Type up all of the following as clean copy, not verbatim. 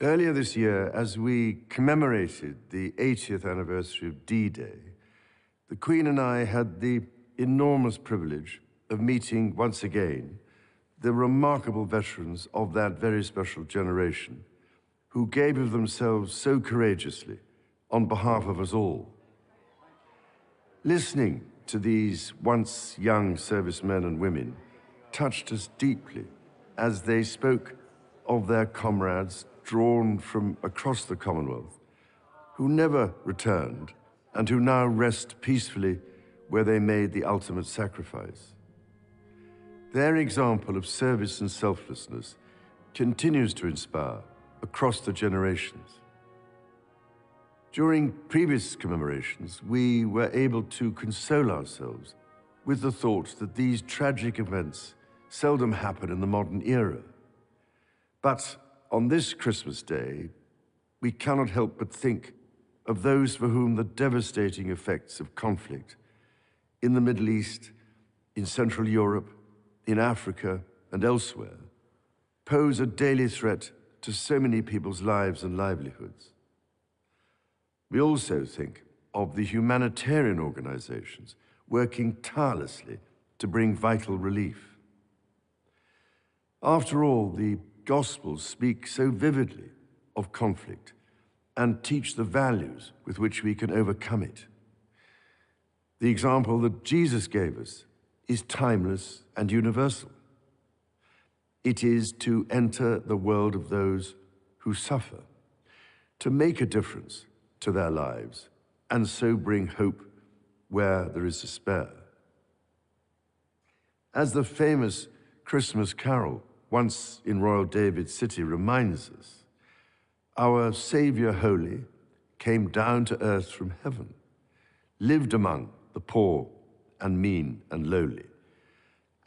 Earlier this year, as we commemorated the 80th anniversary of D-Day, the Queen and I had the enormous privilege of meeting once again the remarkable veterans of that very special generation who gave of themselves so courageously on behalf of us all. Listening to these once young servicemen and women touched us deeply as they spoke of their comrades drawn from across the Commonwealth, who never returned and who now rest peacefully where they made the ultimate sacrifice. Their example of service and selflessness continues to inspire across the generations. During previous commemorations, we were able to console ourselves with the thought that these tragic events seldom happen in the modern era. But on this Christmas Day, we cannot help but think of those for whom the devastating effects of conflict in the Middle East, in Central Europe, in Africa, and elsewhere pose a daily threat to so many people's lives and livelihoods. We also think of the humanitarian organizations working tirelessly to bring vital relief. After all, the Gospels speak so vividly of conflict and teach the values with which we can overcome it. The example that Jesus gave us is timeless and universal. It is to enter the world of those who suffer, to make a difference to their lives, and so bring hope where there is despair. As the famous Christmas carol once in Royal David's City reminds us, our Savior Holy came down to earth from heaven, lived among the poor and mean and lowly,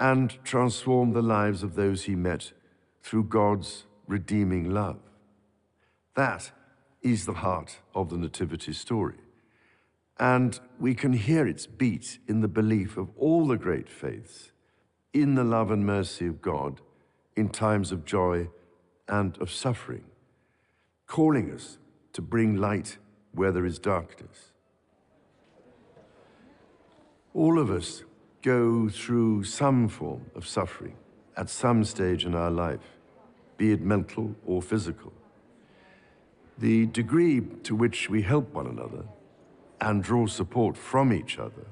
and transformed the lives of those he met through God's redeeming love. That is the heart of the Nativity story, and we can hear its beat in the belief of all the great faiths in the love and mercy of God in times of joy and of suffering, calling us to bring light where there is darkness. All of us go through some form of suffering at some stage in our life, be it mental or physical. The degree to which we help one another and draw support from each other,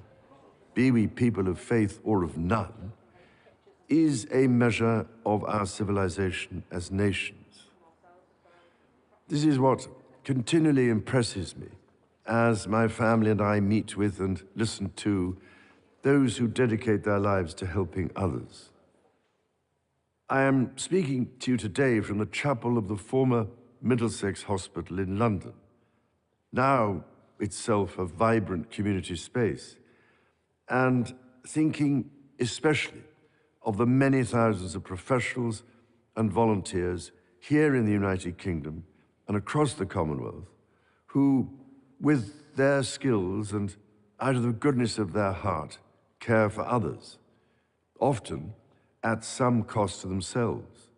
be we people of faith or of none, is a measure of our civilization as nations. This is what continually impresses me as my family and I meet with and listen to those who dedicate their lives to helping others. I am speaking to you today from the chapel of the former Middlesex Hospital in London, now itself a vibrant community space, and thinking especially of the many thousands of professionals and volunteers here in the United Kingdom and across the Commonwealth who, with their skills and out of the goodness of their heart, care for others, often at some cost to themselves.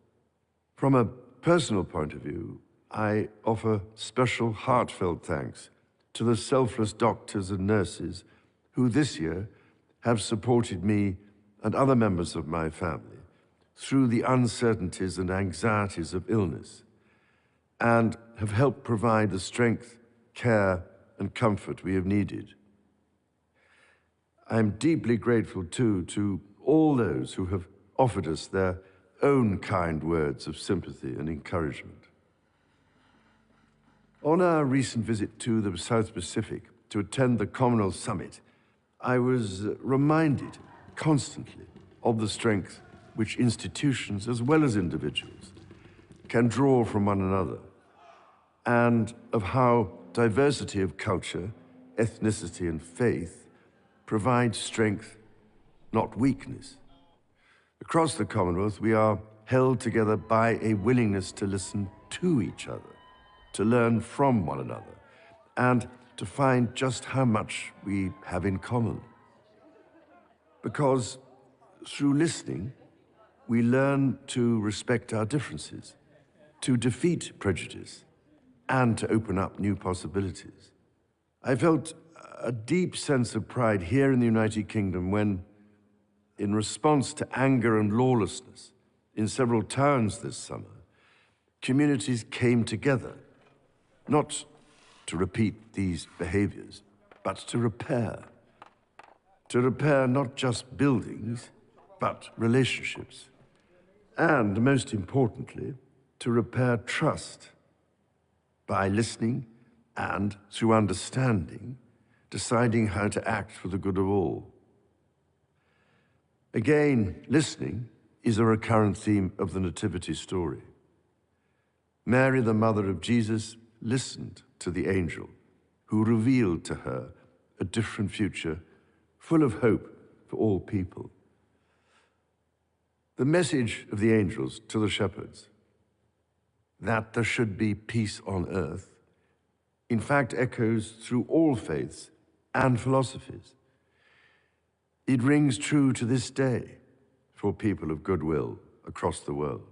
From a personal point of view, I offer special heartfelt thanks to the selfless doctors and nurses who this year have supported me and other members of my family through the uncertainties and anxieties of illness, and have helped provide the strength, care, and comfort we have needed. I am deeply grateful, too, to all those who have offered us their own kind words of sympathy and encouragement. On our recent visit to the South Pacific to attend the Commonwealth Summit, I was reminded constantly of the strength which institutions, as well as individuals, can draw from one another, and of how diversity of culture, ethnicity, and faith provides strength, not weakness. Across the Commonwealth, we are held together by a willingness to listen to each other, to learn from one another, and to find just how much we have in common. Because through listening, we learn to respect our differences to defeat prejudice and to open up new possibilities. I felt a deep sense of pride here in the United Kingdom when, in response to anger and lawlessness in several towns this summer, communities came together, not to repeat these behaviors, but to repair. To repair not just buildings, but relationships. And most importantly, to repair trust by listening and, through understanding, deciding how to act for the good of all. Again, listening is a recurrent theme of the Nativity story. Mary, the mother of Jesus, listened to the angel who revealed to her a different future full of hope for all people. The message of the angels to the shepherds, that there should be peace on earth, in fact echoes through all faiths and philosophies. It rings true to this day for people of goodwill across the world.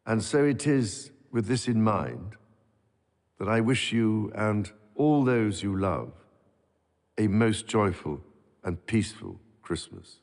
And so it is with this in mind that I wish you and all those you love a most joyful and peaceful Christmas.